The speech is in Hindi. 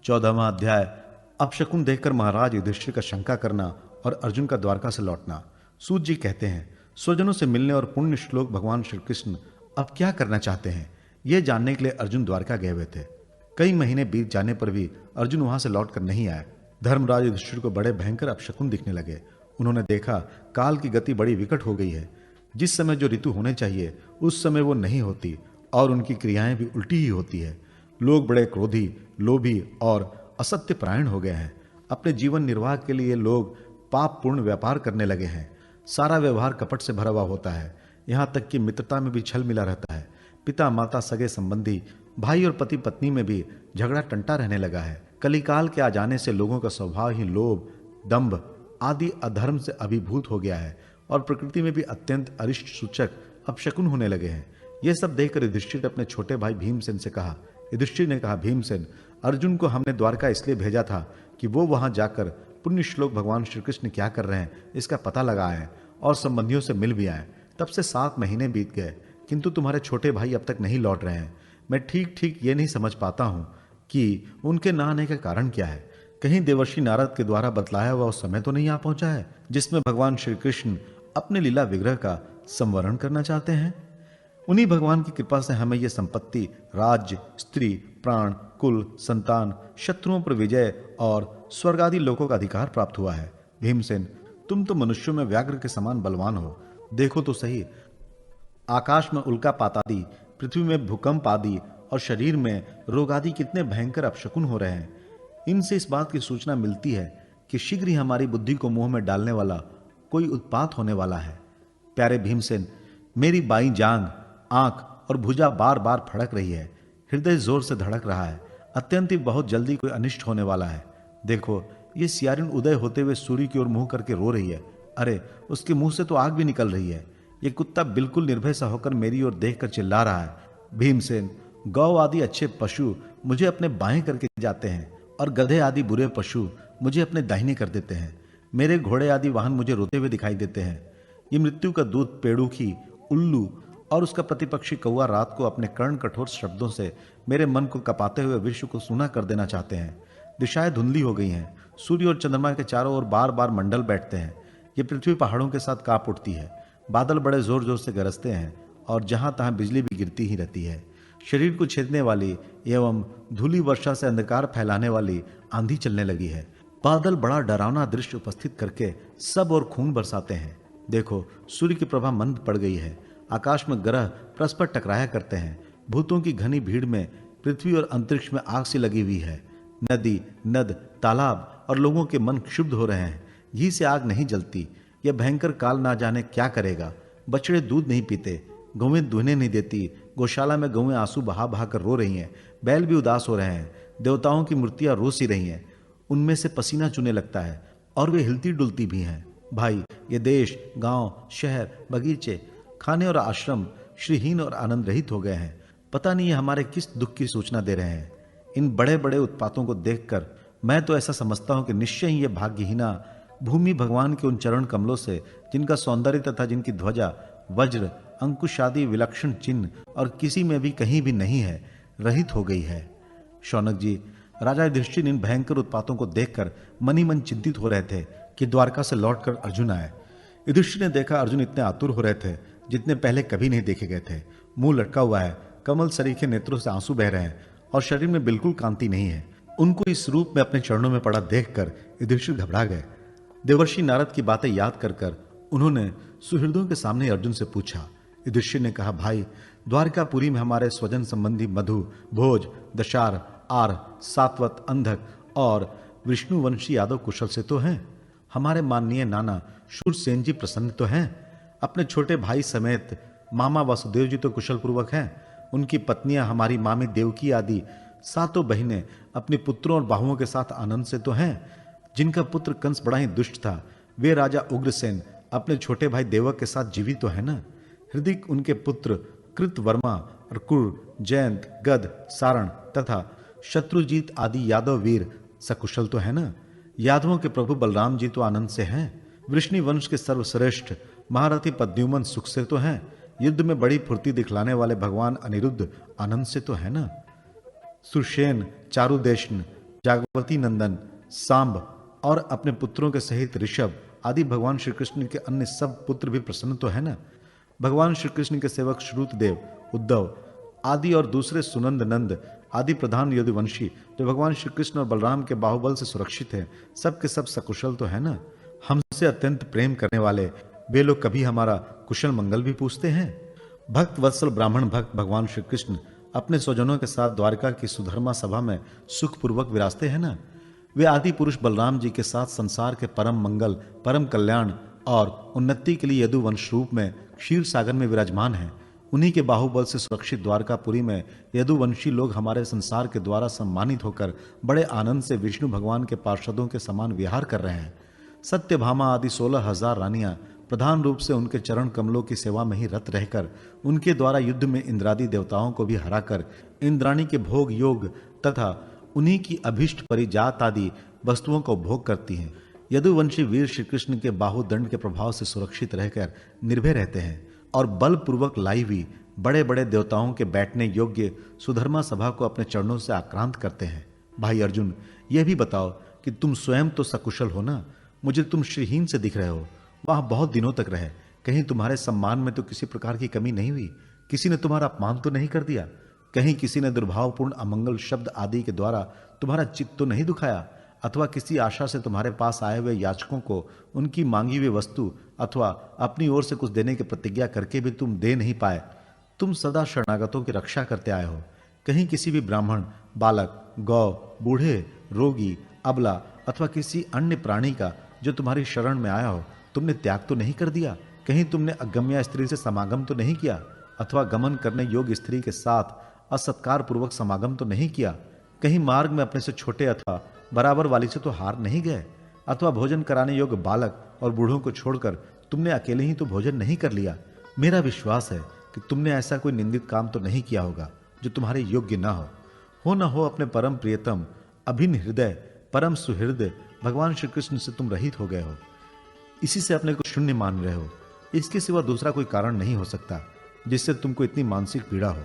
14वां अध्याय। अपशकुन देखकर महाराज युधिष्ठिर का शंका करना और अर्जुन का द्वारका से लौटना। सूत जी कहते हैं, स्वजनों से मिलने और पुण्य श्लोक भगवान श्री कृष्ण अब क्या करना चाहते हैं, यह जानने के लिए अर्जुन द्वारका गए हुए थे। कई महीने बीत जाने पर भी अर्जुन वहां से लौटकर नहीं आए। धर्मराज युधिष्ठिर को बड़े भयंकर अपशकुन दिखने लगे। उन्होंने देखा काल की गति बड़ी विकट हो गई है। जिस समय जो ऋतु होने चाहिए उस समय वो नहीं होती और उनकी क्रियाएं भी उल्टी ही होती है। लोग बड़े क्रोधी, लोभी और असत्य परायण हो गए हैं। अपने जीवन निर्वाह के लिए लोग पाप पूर्ण व्यापार करने लगे हैं। सारा व्यवहार कपट से भरा हुआ होता है। यहाँ तक कि मित्रता में भी छल मिला रहता है। पिता माता, सगे संबंधी, भाई और पति पत्नी में भी झगड़ा टंटा रहने लगा है। कलिकाल के आ जाने से लोगों का स्वभाव ही लोभ, दंभ आदि अधर्म से अभिभूत हो गया है और प्रकृति में भी अत्यंत अरिष्ट सूचक अपशकुन होने लगे हैं। यह सब देखकर युधिष्ठिर ने अपने छोटे भाई भीमसेन से कहा। युधिष्ठिर ने कहा, भीमसेन, अर्जुन को हमने द्वारका इसलिए भेजा था कि वो वहां जाकर पुण्य श्लोक भगवान श्री कृष्ण क्या कर रहे हैं इसका पता लगाएं और संबंधियों से मिल भी आए। तब से 7 महीने बीत गए, किंतु तुम्हारे छोटे भाई अब तक नहीं लौट रहे हैं। मैं ठीक ठीक ये नहीं समझ पाता हूं कि उनके न आने का कारण क्या है। कहीं देवर्षि नारद के द्वारा बतलाया हुआ उस समय तो नहीं आ पहुंचा है जिसमें भगवान श्री कृष्ण अपने लीला विग्रह का संवरण करना चाहते हैं। उन्हीं भगवान की कृपा से हमें यह संपत्ति, राज्य, स्त्री, प्राण, कुल, संतान, शत्रुओं पर विजय और स्वर्ग आदि लोकों का अधिकार प्राप्त हुआ है। भीमसेन, तुम तो मनुष्यों में व्याघ्र के समान बलवान हो। देखो तो सही, आकाश में उल्कापात आदि, पृथ्वी में भूकंप आदि और शरीर में रोग आदि कितने भयंकर अपशकुन हो रहे हैं। इनसे इस बात की सूचना मिलती है कि शीघ्र ही हमारी बुद्धि को मुंह में डालने वाला कोई उत्पात होने वाला है। प्यारे भीमसेन, मेरी बाईं जांघ, आंख और भुजा बार बार फड़क रही है। हृदय जोर से धड़क रहा है। अत्यंत ही बहुत जल्दी कोई अनिष्ट होने वाला है। देखो, ये सियारिन उदय होते हुए सूर्य की ओर मुंह करके रो रही है। अरे, उसके मुंह से तो आग भी निकल रही है। ये कुत्ता बिल्कुल निर्भय सा होकर मेरी ओर देखकर चिल्ला रहा है। भीमसेन, गौ आदि अच्छे पशु मुझे अपने बाएं करके जाते हैं और गधे आदि बुरे पशु मुझे अपने दाहिने कर देते हैं। मेरे घोड़े आदि वाहन मुझे रोते हुए दिखाई देते हैं। ये मृत्यु का दूत पेड़ुखी, उल्लू और उसका प्रतिपक्षी कौआ रात को अपने कर्ण कठोर शब्दों से मेरे मन को कपाते हुए विश्व को सूना कर देना चाहते हैं। दिशाएं धुंधली हो गई हैं। सूर्य और चंद्रमा के चारों ओर बार बार मंडल बैठते हैं। ये पृथ्वी पहाड़ों के साथ कांप उठती है। बादल बड़े जोर जोर से गरजते हैं और जहां तहां बिजली भी गिरती ही रहती है। शरीर को छेदने वाली एवं धूली वर्षा से अंधकार फैलाने वाली आंधी चलने लगी है। बादल बड़ा डरावना दृश्य उपस्थित करके सब और खून बरसाते हैं। देखो, सूर्य की प्रभा मंद पड़ गई है। आकाश में ग्रह परस्पर टकराया करते हैं। भूतों की घनी भीड़ में पृथ्वी और अंतरिक्ष में आग सी लगी हुई है। नदी, नद, तालाब और लोगों के मन क्षुब्ध हो रहे हैं। घी से आग नहीं जलती। यह भयंकर काल ना जाने क्या करेगा। बछड़े दूध नहीं पीते, गौएं दूहने नहीं देती। गौशाला में गौएं आंसू बहा बहा कर रो रही हैं। बैल भी उदास हो रहे हैं। देवताओं की मूर्तियां रो सी रही हैं। उनमें से पसीना चूने लगता है और वे हिलती डुलती भी हैं। भाई, ये देश, गांव, शहर, बगीचे, खाने और आश्रम श्रीहीन और आनंद रहित हो गए हैं। पता नहीं ये हमारे किस दुख की सूचना दे रहे हैं। इन बड़े बड़े उत्पातों को देखकर मैं तो ऐसा समझता हूं कि निश्चय ही ये भाग्यहीना भूमि भगवान के उन चरण कमलों से, जिनका सौंदर्य तथा जिनकी ध्वजा, वज्र, अंकुश आदि विलक्षण चिन्ह और किसी में भी कहीं भी नहीं है, रहित हो गई है। शौनक जी, राजा युधिष्ठिर इन भयंकर उत्पातों को देखकर मन ही मन चिंतित हो रहे थे कि द्वारका से लौटकर अर्जुन आए। युधिष्ठिर ने देखा अर्जुन इतने आतुर हो रहे थे जितने पहले कभी नहीं देखे गए थे। मुंह लटका हुआ है, कमल सरीखे नेत्रों से आंसू बह रहे हैं और शरीर में बिल्कुल कांति नहीं है। उनको इस रूप में अपने चरणों में पड़ा देखकर युधिष्ठिर घबरा गए। देवर्षि नारद की बातें याद कर कर उन्होंने सुहृदों के सामने अर्जुन से पूछा। युधिष्ठिर ने कहा, भाई, द्वारकापुरी में हमारे स्वजन संबंधी मधु, भोज, दशार, आर, सात्वत, अंधक और विष्णुवंशी यादव कुशल से तो हैं। हमारे माननीय नाना शूरसेन जी प्रसन्न तो हैं। अपने छोटे भाई समेत मामा वासुदेव जी तो कुशल पूर्वक हैं। उनकी पत्नियां हमारी मामी देवकी आदि 7 बहिनें अपने पुत्रों और बाहुओं के साथ आनंद से तो हैं। जिनका पुत्र कंस बड़ा ही दुष्ट था, वे राजा उग्रसेन अपने छोटे भाई देवक के साथ जीवित तो है ना। हृदय उनके पुत्र कृतवर्मा और कुर, जयंत, गद, सारण तथा शत्रुजीत आदि यादव वीर सकुशल तो है ना। यादवों के प्रभु बलराम जी तो आनंद से हैं। वृष्णि वंश के सर्वश्रेष्ठ महारथी पद्युमन सुख से तो हैं। युद्ध में बड़ी फुर्ती दिखलाने वाले भगवान अनिरुद्ध आनंद से तो है ना। सुषेण, चारुदेशन, जागवती नंदन, सांब और अपने पुत्रों के सहित ऋषभ आदि भगवान श्री कृष्ण के अन्य सब पुत्र भी प्रसन्न तो है ना? भगवान श्री कृष्ण के सेवक श्रुतदेव, उद्धव आदि और दूसरे सुनंद नंद आदि प्रधान यदुवंशी जो भगवान श्री कृष्ण और बलराम के बाहुबल से सुरक्षित हैं, सब के सब सकुशल तो है ना? हमसे अत्यंत प्रेम करने वाले वे लोग कभी हमारा कुशल मंगल भी पूछते हैं? भक्त वत्सल ब्राह्मण भक्त भगवान श्री कृष्ण अपने स्वजनों के साथ द्वारका की सुधर्मा सभा में सुखपूर्वक विराजते हैं ना? वे आदि पुरुष बलराम जी के साथ संसार के परम मंगल, परम कल्याण और उन्नति के लिए यदुवंश रूप में क्षीर सागर में विराजमान हैं। उन्हीं के बाहुबल से सुरक्षित द्वारकापुरी में यदुवंशी लोग हमारे संसार के द्वारा सम्मानित होकर बड़े आनंद से विष्णु भगवान के पार्षदों के समान विहार कर रहे हैं। सत्यभामा आदि 16,000 रानियां प्रधान रूप से उनके चरण कमलों की सेवा में ही रत रहकर उनके द्वारा युद्ध में इंद्रादि देवताओं को भी हराकर इंद्राणी के भोग योग तथा उन्हीं की अभिष्ट परिजात आदि वस्तुओं को भोग करती हैं। यदुवंशी वीर श्री कृष्ण के बाहुदंड के प्रभाव से सुरक्षित रहकर निर्भय रहते हैं और बलपूर्वक लाई हुई बड़े बड़े देवताओं के बैठने योग्य सुधर्मा सभा को अपने चरणों से आक्रांत करते हैं। भाई अर्जुन, यह भी बताओ कि तुम स्वयं तो सकुशल हो ना? मुझे तुम श्रीहीन से दिख रहे हो। वहां बहुत दिनों तक रहे, कहीं तुम्हारे सम्मान में तो किसी प्रकार की कमी नहीं हुई? किसी ने तुम्हारा अपमान तो नहीं कर दिया? कहीं किसी ने दुर्भावपूर्ण अमंगल शब्द आदि के द्वारा तुम्हारा चित्त तो नहीं दुखाया? अथवा किसी आशा से तुम्हारे पास आए हुए याचकों को उनकी मांगी हुई वस्तु अथवा अपनी ओर से कुछ देने की प्रतिज्ञा करके भी तुम दे नहीं पाए? तुम सदा शरणागतों की रक्षा करते आए हो। कहीं किसी भी ब्राह्मण, बालक, गौ, बूढ़े, रोगी, अबला अथवा किसी अन्य प्राणी का जो तुम्हारी शरण में आया हो तुमने त्याग तो नहीं कर दिया? कहीं तुमने अगम्या स्त्री से समागम तो नहीं किया? अथवा गमन करने योग्य स्त्री के साथ असत्कार पूर्वक समागम तो नहीं किया? कहीं मार्ग में अपने से छोटे अथवा बराबर वाली से तो हार नहीं गए? अथवा भोजन कराने योग्य बालक और बूढ़ों को छोड़कर तुमने अकेले ही तो भोजन नहीं कर लिया? मेरा विश्वास है कि तुमने ऐसा कोई निंदित काम तो नहीं किया होगा जो तुम्हारे योग्य ना हो। न हो अपने परम प्रियतम, अभिन्न हृदय, परम सुहृदय भगवान श्री कृष्ण से तुम रहित हो गए हो। इसी से अपने को शून्य मान रहे हो। इसके सिवा दूसरा कोई कारण नहीं हो सकता जिससे तुमको इतनी मानसिक पीड़ा हो।